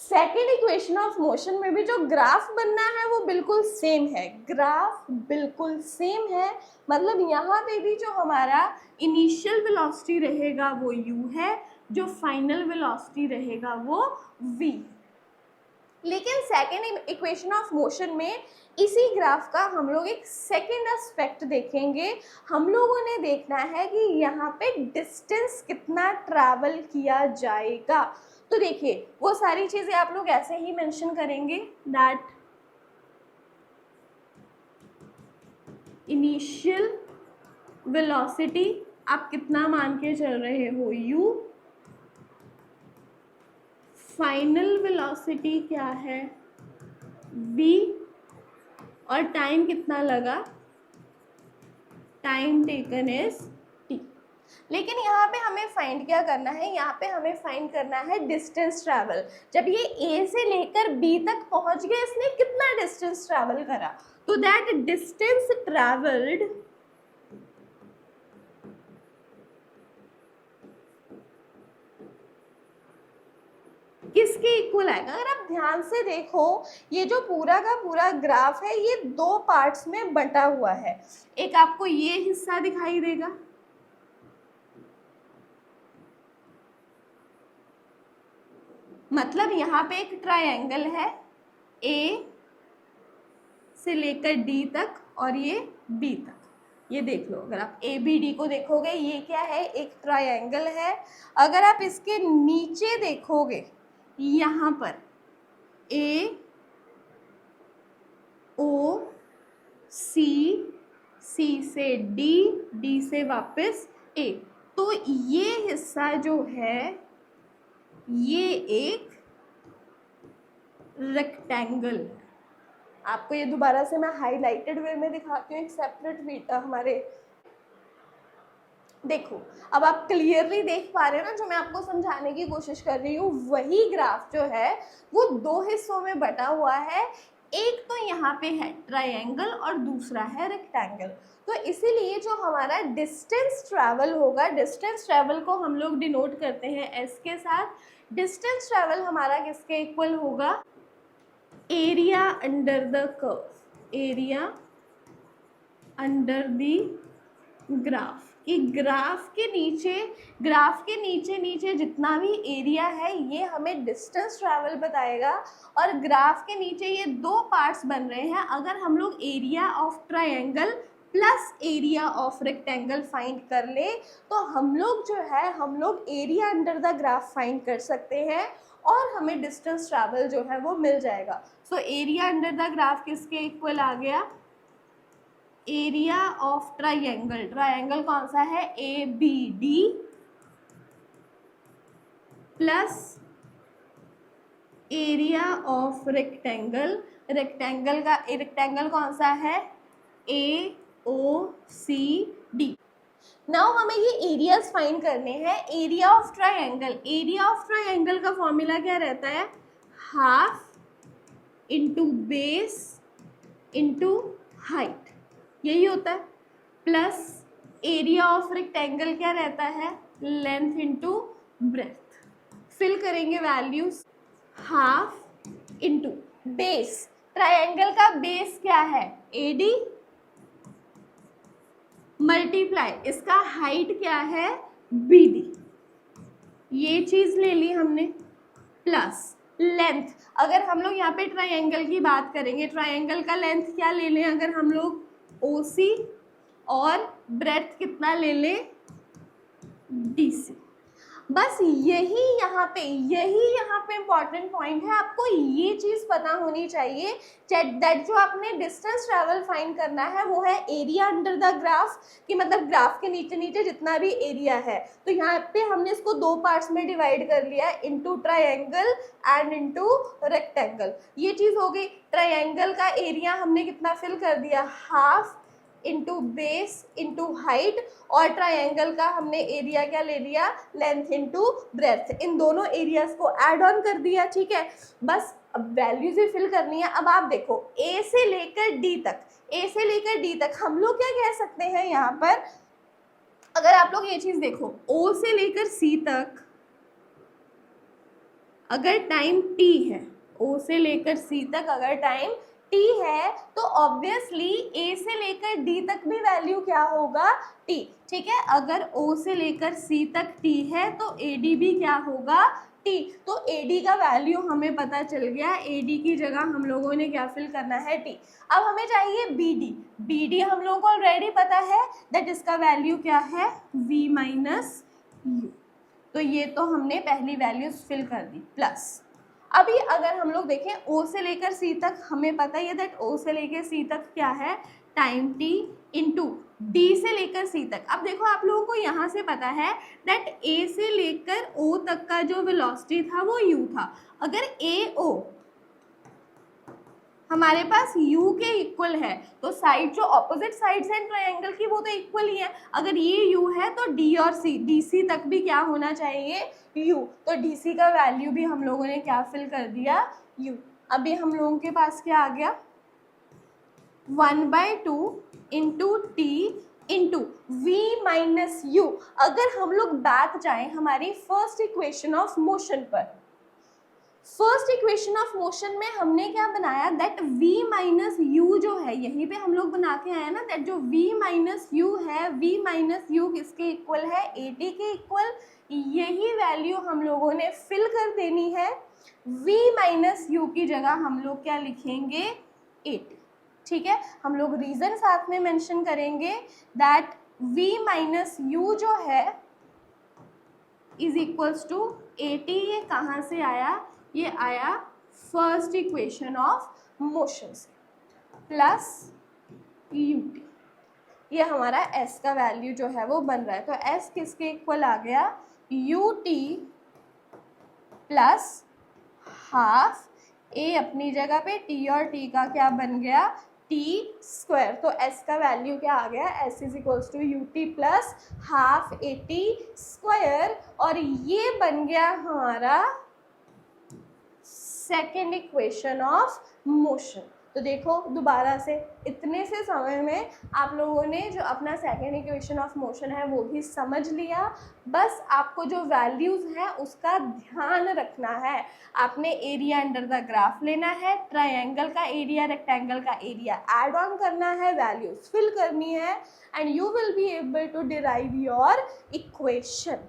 Second equation of motion में भी जो ग्राफ बनना है वो बिल्कुल सेम है, ग्राफ बिल्कुल सेम है। मतलब यहाँ पे भी जो हमारा इनिशियल वेलोसिटी रहेगा वो u है, जो फाइनल वेलोसिटी रहेगा वो v। लेकिन सेकेंड इक्वेशन ऑफ मोशन में इसी ग्राफ का हम लोग एक सेकेंड एस्पेक्ट देखेंगे। हम लोगों ने देखना है कि यहाँ पे डिस्टेंस कितना ट्रैवल किया जाएगा। तो देखिए वो सारी चीजें आप लोग ऐसे ही मेंशन करेंगे, दैट इनिशियल वेलोसिटी आप कितना मान के चल रहे हो u, फाइनल वेलोसिटी क्या है v, और टाइम कितना लगा, टाइम टेकन इज t। लेकिन यहाँ पे हमें फाइंड क्या करना है, यहाँ पे हमें फाइंड करना है डिस्टेंस ट्रैवल। जब ये A से लेकर B तक पहुंच गया, इसने कितना डिस्टेंस ट्रैवल करा, तो दैट डिस्टेंस ट्रैवल्ड किसके इक्वल आएगा। अगर आप ध्यान से देखो ये जो पूरा का पूरा ग्राफ है ये दो पार्ट्स में बंटा हुआ है। एक आपको ये हिस्सा दिखाई देगा, मतलब यहाँ पे एक ट्रायंगल है A से लेकर D तक और ये B तक। ये देख लो, अगर आप ABD को देखोगे ये क्या है, एक ट्रायंगल है। अगर आप इसके नीचे देखोगे यहाँ पर A O C, C से D, D से वापस A, तो ये हिस्सा जो है ये एक रेक्टेंगल है। आपको ये दोबारा से मैं हाईलाइटेड वे में दिखाती हूँ, एक सेपरेट हमारे, देखो अब आप क्लियरली देख पा रहे हो ना जो मैं आपको समझाने की कोशिश कर रही हूँ। वही ग्राफ जो है वो दो हिस्सों में बटा हुआ है, एक तो यहाँ पे है ट्रायंगल और दूसरा है रेक्टेंगल। तो इसीलिए जो हमारा डिस्टेंस ट्रैवल होगा, डिस्टेंस ट्रैवल को हम लोग डिनोट करते हैं एस के साथ। डिस्टेंस ट्रैवल हमारा किसके इक्वल होगा, area under the curve, area under the graph. कि ग्राफ के नीचे नीचे जितना भी एरिया है ये हमें डिस्टेंस ट्रैवल बताएगा। और ग्राफ के नीचे ये दो पार्ट्स बन रहे हैं। अगर हम लोग area of triangle plus area of rectangle find कर ले तो हम लोग area under the graph find कर सकते हैं और हमें डिस्टेंस ट्रैवल जो है वो मिल जाएगा। So area under the graph किसके इक्वल आ गया, एरिया ऑफ ट्रायंगल, ट्रायंगल कौन सा है ABD plus area of rectangle, rectangle कौन सा है AOCD। नाउ हमें ये एरियाज फाइंड करने हैं। एरिया ऑफ ट्रायंगल का फॉर्मूला क्या रहता है, half into base into height, यही होता है। प्लस एरिया ऑफ रेक्टेंगल क्या रहता है, लेंथ इंटू ब्रेथ। फिल करेंगे values, half into base, triangle का बेस क्या है AD, मल्टीप्लाई इसका हाइट क्या है BD, ये चीज ले ली हमने। प्लस लेंथ, अगर हम लोग यहाँ पे ट्रायंगल की बात करेंगे, ट्रायंगल का लेंथ क्या ले लें, अगर हम लोग OC और ब्रेथ कितना ले लें DC। बस यही यहाँ पे इम्पॉर्टेंट पॉइंट है। आपको ये चीज़ पता होनी चाहिए दैट जो आपने डिस्टेंस ट्रैवल फाइंड करना है वो है एरिया अंडर द ग्राफ, कि मतलब ग्राफ के नीचे नीचे जितना भी एरिया है। तो यहाँ पे हमने इसको दो पार्ट्स में डिवाइड कर लिया, into triangle and into rectangle. ये चीज़ हो गई। ट्रायंगल का एरिया हमने कितना फिल कर दिया, half into base into height, और ट्रायंगल का हमने एरिया क्या ले लिया, लेंथ इंटू ब्रेथ। इन दोनों एरियाज को ऐड ऑन कर दिया, ठीक है। बस अब वैल्यूज ही फिल करनी है। अब आप देखो A से लेकर D तक हम लोग क्या कह सकते हैं यहाँ पर, अगर आप लोग ये चीज देखो O से लेकर C तक अगर टाइम t है, O से लेकर C तक अगर टाइम t है तो ऑब्वियसली A से लेकर D तक भी वैल्यू क्या होगा, t, ठीक है। अगर O से लेकर C तक t है तो AD भी क्या होगा, t। तो AD का वैल्यू हमें पता चल गया, AD की जगह हम लोगों ने क्या फिल करना है, t। अब हमें चाहिए BD। BD हम लोगों को ऑलरेडी पता है दैट इसका वैल्यू क्या है, V माइनस U। तो ये तो हमने पहली वैल्यूज फिल कर दी, प्लस अभी अगर हम लोग देखें O से लेकर C तक, हमें पता ही है दैट O से लेकर C तक क्या है, टाइम t इंटू D से लेकर C तक। अब देखो आप लोगों को यहाँ से पता है दैट A से लेकर O तक का जो वेलोसिटी था वो U था। अगर AO हमारे पास U के इक्वल है तो साइड जो ऑपोजिट साइड्स हैं ट्रायंगल की वो तो इक्वल ही है। अगर ये U है तो D और C, DC तक भी क्या होना चाहिए, U। तो DC का वैल्यू भी हम लोगों ने क्या फिल कर दिया, U। अभी हम लोगों के पास क्या आ गया, 1/2 into T into V minus U। अगर हम लोग बैक जाएं हमारी फर्स्ट इक्वेशन ऑफ मोशन पर, फर्स्ट इक्वेशन ऑफ मोशन में हमने क्या बनाया दैट V माइनस यू जो है, यहीं पे हम लोग बना के आए ना दैट जो V माइनस यू है, V माइनस यू किसके इक्वल है, AT के इक्वल। यही वैल्यू हम लोगों ने फिल कर देनी है, V माइनस यू की जगह हम लोग क्या लिखेंगे, AT, ठीक है। हम लोग रीजन साथ में मेंशन करेंगे दैट V माइनस यू जो है इज इक्वल्स टू AT। ये कहाँ से आया, ये आया फर्स्ट इक्वेशन ऑफ मोशन से, प्लस UT। ये हमारा S का वैल्यू जो है वो बन रहा है। तो S किसके इक्वल आ गया, UT प्लस हाफ A अपनी जगह पे, T और T का क्या बन गया, T स्क्वायर। तो S का वैल्यू क्या आ गया, S is equals to UT plus half AT square. और ये बन गया हमारा सेकेंड इक्वेशन ऑफ मोशन। तो देखो दोबारा से, इतने से समय में आप लोगों ने जो अपना सेकेंड इक्वेशन ऑफ मोशन है वो भी समझ लिया। बस आपको जो वैल्यूज़ हैं उसका ध्यान रखना है। आपने एरिया अंडर द ग्राफ लेना है, ट्रायंगल का एरिया, रेक्टेंगल का एरिया ऐड ऑन करना है, वैल्यूज फिल करनी है, and you will be able to derive your equation.